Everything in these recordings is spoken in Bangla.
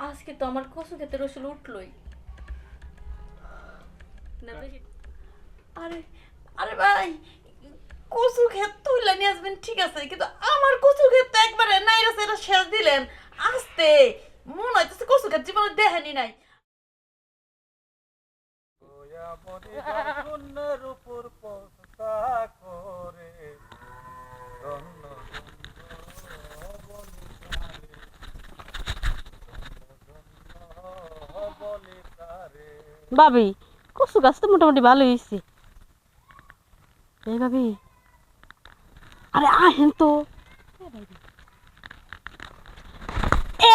আজকে তো আমার কচু খেতে রসুন উঠলই না বেশি। আরে আরে ভাই, কচু ক্ষেত তুইলা নিয়ে আসবেন ঠিক আছে, কিন্তু আমার কচু ক্ষেত তো একবারে নাইরা সেটা শেষ দিলেন। আস্তে মনে হইতেছে কচু ক্ষেত জীবনে দেখেনি নাই। শূন্যের উপর পস্তা করে ধন্য ভাবি, কচু গাছ তো মোটামুটি ভালো হয়েছে। এই ভাবি, আরে আহেন তো।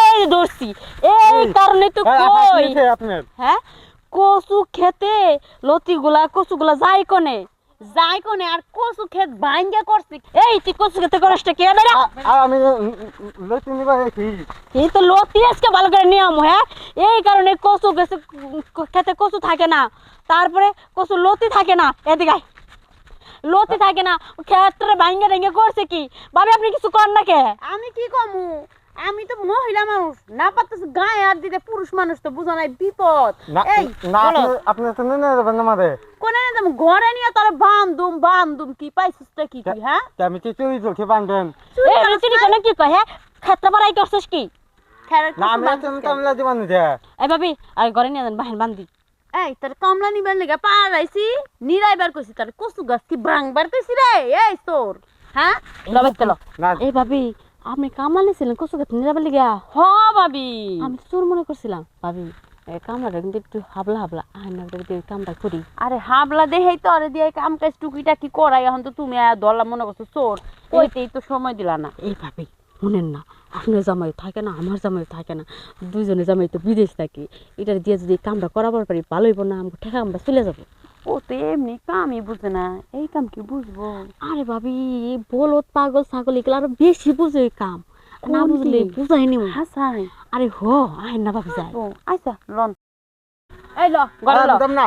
এই ধরছি, এই কারণে তো কই আপনার হ্যাঁ, কচু খেতে লতিগুলা কচুগুলা যাই কোনে আর কচু ক্ষেত ভাঙ্গা করছি। এই তুই কচু খেতে করসটা কে বেরা? আমি লতি নিবা এই তো লতি আজকে ভালো করে নিয়ম। হ্যাঁ, এই কারণে কচু গেছে খেতে কচু থাকে না, তারপরে কচু লতি থাকে না। এদিকে আয়, লতি থাকে না, ক্ষেত্রে ভাঙ্গা ভেঙ্গে করছে কি? ভাবি আপনি কিছু কর না কে? আমি কি কমু? আমি তো মহিলা মানুষ, না পারতেছি গায়ে হাত দিতে। পুরুষ মানুষ তো বুঝা নাই বিপদ। এই বলো, আপনি তো নিয়ে যাবেন না মারে কোনে না তুমি ঘরে নিয়ে তোরে বান্ধুম কি পাইছিসটা কি তুই? হ্যাঁ, আমি তো চুরি চলছে বান্ধেন এই লতি কেন কি কয়? হ্যাঁ, ক্ষেত্রে বাড়াই করছিস কি? না আমি কামলা দিবান দে এই ভাবি, আর ঘরে নিয়ে যান, বাহেন বান্ধি। এই তোর কমলা নিবার লেগে পারাইছি, নিরাইবার কইছি, তোর কচু গাছ কি ভাঙবার কইছি রে? এই তোর হ্যাঁ লবে চলো। না এই ভাবি, আপনি কামলা নিয়েছিলেন কচু গাছ নিরাবার লিগা? হ ভাবি, আমি তো চোর মনে করছিলাম। ভাবি, কামড়াটা কিন্তু একটু হাবলা হাবলা, আয়না দিয়ে কামটা করি। আরে হাবলা দেহেই তো আরে দিয়ে কাম কাজ টুকিটা কি করাই। এখন তো তুমি আয়া দলা মনে করছো চোর, ওইটাই তো সময় দিলা না। এই ভাবি শুনেন না, আপনার জামাই থাকে না, আমার জামাই থাকে না, দুইজনে জামাই তো বিদেশ থাকি। এটা দিয়ে যদি কামটা করাবার পারি ভালো হইব না? আমাকে ঠেকা আমরা চলে যাবো। ও তো এমনি কামই বুঝে না, এই কাম কি বুঝবো? আরে ভাবি, বলদ পাগল ছাগল এগুলো আরো বেশি বুঝে এই কাম, না বুঝলে বুঝাইনি। হাসাই আরে আহেন না ভাবি যায়। ও আচ্ছা লন, এই ল ঘরে ল। না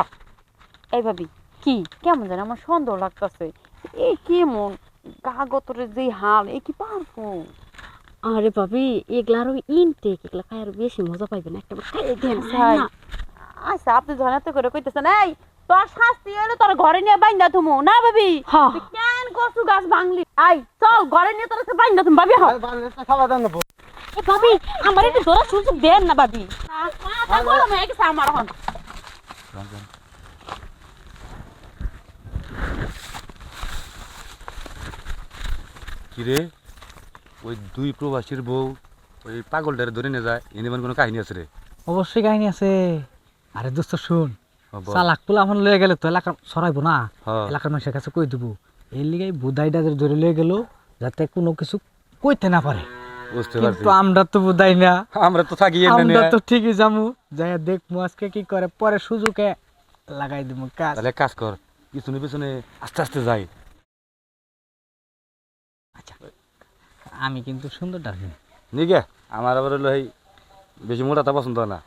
এই ভাবি, কি কেমন জানি আমার সন্দেহ লাগতেছে। এই কেমন কাগতরে যে হাল, এ কি পারবো? আরে ভাবি, এগুলা আরো ইনটেক, এগুলা খাই আরো বেশি মজা পাইবেন। একটা খাই দেন হাসাই, আচ্ছা আপনি যখন এত করে কইতেছেন, এই তোর শাস্তি হলো তোর ঘরে নিয়ে বাইন্দা থুমু না ভাবি? হ্যাঁ। তুই কেন কচু গাছ ভাঙলি? আই চল ঘরে নিয়ে তোর বাইন্দা তুমি ভাবি। হ খাওয়া দাওয়া নেবো এ ভাবি, আমার একটু ধরা সুযোগ দেন না ভাবি। মাথা গরম হয়ে গেছে আমার এখন। কিরে, ওই দুই প্রবাসীর বউ ওই পাগলটারে ধরে নিয়ে যায়, এনে কোনো কাহিনী আছে রে? অবশ্যই কাহিনী আছে। আরে দোস্ত শুন, বল। চালাক পোলা আমার লয়ে গেলে তো এলাকা সরাইবো না, হ্যাঁ। এলাকার মানুষের কাছে কই দিব। এই লিগে বুদাইটা ধরে লয়ে গেল যাতে কোনো কিছু কইতে না পারে। বুঝতে পারছি, কিন্তু আমরা তো বুদাই না, আমরা তো থাকি আমরা তো ঠিকই যামু, যাই দেখবো আজকে কি করে, পরে সুযোগে লাগাই দিব কাজ। তাহলে এক কাজ কর, পিছনে পিছনে আস্তে আস্তে যাই। আচ্ছা, আমি কিন্তু সুন্দর ডাকি। নিগে আমার আবার হলো এই বেশি মোটাটা পছন্দ হয় না।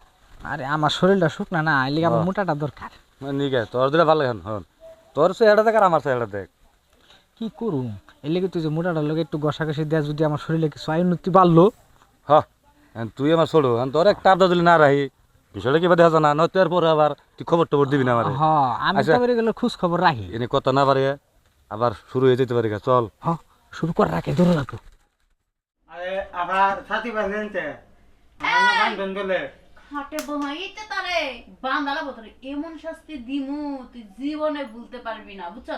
আরে আমার শরীরটা শুকনা না, এই লিগে আমার হ্যাঁ। মোটাটা দরকার। নিগে তোর দিলে ভালো এখন হন, তোর চেহারা দেখ আর আমার চেহারা দেখ। কি করুম, এই লিগে তুই যে মোটাটার লগে একটু ঘষাঘষি দেয়া, যদি আমার শরীরে কিছু উন্নতি বাড়লো। হ, তুই আমার ছোড়ো, তোর একটা আবদা দিলে না রাহি বিষয়টা কিবা দেখা না, নয় তোর পরে আবার তুই খবর টবর দিবি না আমার। হ্যাঁ, আমি আচ্ছা। তো গেলে খোঁজ খবর রাখি। এনে কথা না পারে আবার শুরু হয়ে যেতে পারে, চল। হ্যাঁ, শুরু করে রাখে, ধরে রাখো। আরে আবার সাথী বান্ধেন তে আমার বান্ধন বলে হাটে বহাইতে তারে বান্দালা বতরে এমন শাস্তি দিমু তুই জীবনে ভুলতে পারবি না, বুঝছ?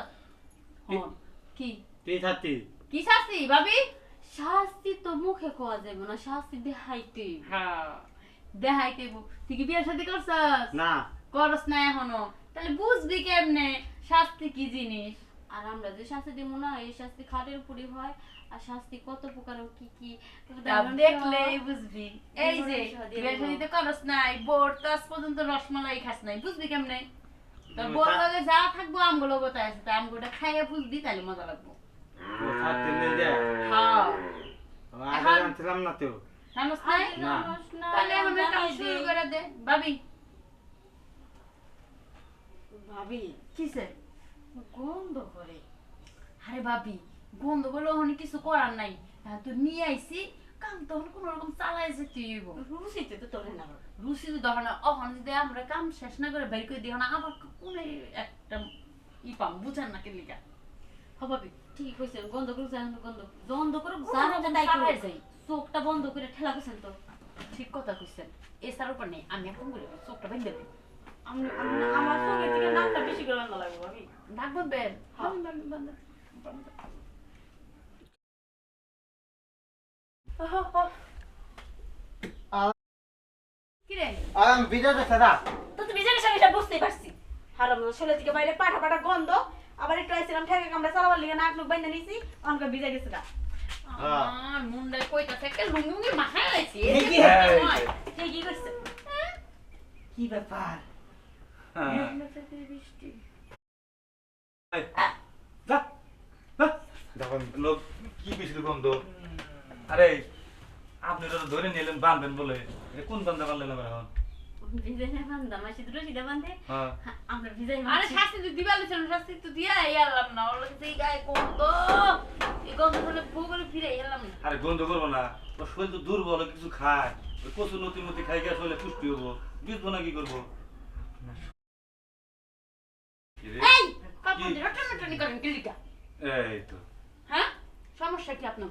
কি তুই সাথী কি শাস্তি ভাবি? শাস্তি তো মুখে কোয়া যাবে না, শাস্তি দেখাইতে। হ্যাঁ, দেখাইতে। তুই কি বিয়ের শাদী করছস? না করস না এখনো, তাহলে বুঝবি কেমনে শাস্তি কি জিনিস। আর আমরা যে শাস্তি দিব না, এই শাস্তি খাটের উপরই হয়। আর শাস্তি কত প্রকার ও কি কি দেখলেই বুঝবি। এই যে বিয়ের শাদীতে করস নাই, বোর তো আজ পর্যন্ত রসমালাই খাস নাই, বুঝবি কেমনে? তোর বোর লগে যা থাকবো আমগুলো গোটায় আছে, আমগুলো খাইয়ে বুঝবি, তাহলে মজা লাগবো। সাথী নিয়ে যা হ্যাঁ, আগে জানছিলাম না তো জানোস নাই? না। তাহলে এখন কাজ শুরু করে দে ভাবি। ভাবি কিসে গন্ধ করে? আরে ভাবি, গন্ধ বলে ওখানে কিছু করার নাই। তুই নিয়ে আইসি, কাম তখন কোন রকম চালাই যেতে হইব রুচিতে তো তোরে না রুচি যদি দহন অহন যদি আমরা কাম শেষ না করে বের করে দিও না আবার কোন একটা পাম বুঝান না কেলিকা হবাবি ঠিক হইছে গন্ধ করে যান গন্ধ বন্ধ করে জানো তাই করে যাই চোখটা বন্ধ করে ঠেলা কইছেন তো ঠিক কথা কইছেন এসার উপর নেই আমি এখন করে চোখটা বন্ধ দেব আমার সঙ্গে থেকে নাকটা বেশি করে না লাগবে ভাবি নাক বন্ধবেন কিরে আর আমি ভিজে যাচ্ছে না তো তুমি জানিস আমি এটা বুঝতেই পারছি হারাম ছেলে থেকে বাইরে পাঠা পাঠা গন্ধ আবার একটু আইছিলাম ঠেকা কামড়া চালাবার লিগে নাক নুক বাইন্দা নিছি অনকা ভিজে গেছে গা আমার মুন্ডায় কইতা থেকে লুঙ্গি মাখায় লাইছি ঠিকই করছে কি ব্যাপার বৃষ্টি দেখুন লোক কি বেশি গন্ধ আরে আপনি তো ধরে নিলেন বাঁধবেন বলে কোন বান্ধা বানলেন আবার এখন ভিজাই না বান্ধা মাসি দুটো সিধা বান্ধে হ্যাঁ আমরা ভিজাই আরে শাস্তি তুই দিবালে ছিল শাস্তি তুই দিয়া এলাম না ওর কাছে এই গায়ে গন্ধ এই গন্ধ শুনে ভূগোলে ফিরে এলাম না আরে গন্ধ করবো না ও শরীর তো দুর্বল কিছু খায় ওই কচু নতি মতি খাই গিয়ে শরীরে পুষ্টি হবো বুঝবো না কি করবো এই কাপড় দিয়ে টানাটানি করেন কিলিকা এই তো হ্যাঁ সমস্যা কি আপনার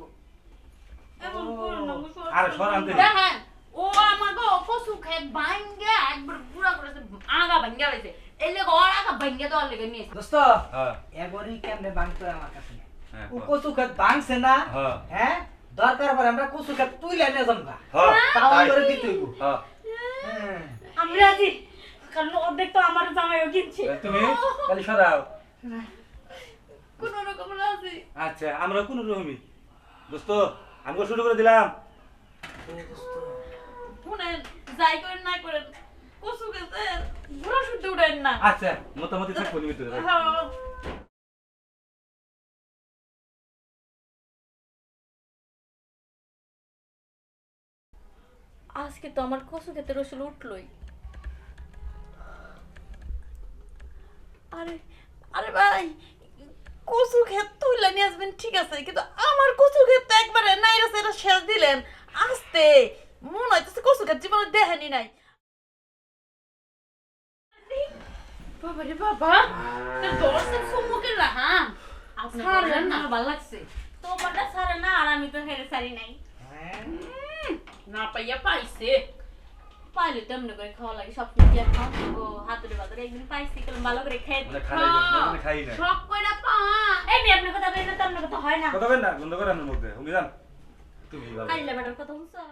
এমন করো না আরে সরান্তে দেখেন ও আমাকে কসু খেয়ে ভাঙ্গে একবার পুরা করেছে আগা ভাঙ্গে লাইছে এই লেগে ওর আগা ভাঙ্গে দেওয়ার লেগে নিয়েছে দোস্ত হ্যাঁ এবারই কেমনে বাংতো আমার কাছে হ্যাঁ ও কচু খাত ভাঙছে না হ্যাঁ হ্যাঁ দরকার পড়ে আমরা কচু খাত তুইলে নিয়ে যাম গা হ্যাঁ তাও তাই। করে দিতে হইব হ্যাঁ হ্যাঁ আমি রাজি কারণ অর্ধেক তো আমার জামাইও কিনছে তুমি খালি সরাও কোন রকম রাজি আচ্ছা আমরা কোন রকমই দোস্ত আমি শুরু করে দিলাম শুনে যাই করেন না করেন কসু খেতে ঘোড়া শুদ্ধ উঠেন না আচ্ছা মোটামুটি থাকবো নিমিত্ত হ্যাঁ। আজকে তো আমার কসু খেতে রসুল উঠলই আরে আরে ভাই কচু ক্ষেত তুইলা নিয়ে আসবেন ঠিক আছে কিন্তু আমার কচু ক্ষেত তো একবারে নাই রসে এটা শেষ দিলেন আস্তে মনে হইতেছে কচু ক্ষেত জীবনে দেখেনি নাই বাবা রে বাবা তোর দর্শন সম্মুখে রাহা আপনার না ভালো লাগছে তোমারটা ছাড়ে না আর আমি তো হেরে ছাড়ি নাই না পাইয়া পাইছে পাইলে তো এমনি করে খাওয়া লাগে সব কিছু আর খাওয়া তো হাতুড়ে বাতুড়ে একদিন পাইছি কারণ ভালো করে খেয়ে মানে খাই খাই না শখ কইরা পা এই মেয়ে আপনার কথা বলেন না তো আপনার কথা হয় না কথা বলেন না বন্ধ করে আমার মধ্যে উনি যান তুমি ভালো আইলে বেটার কথা শুনছো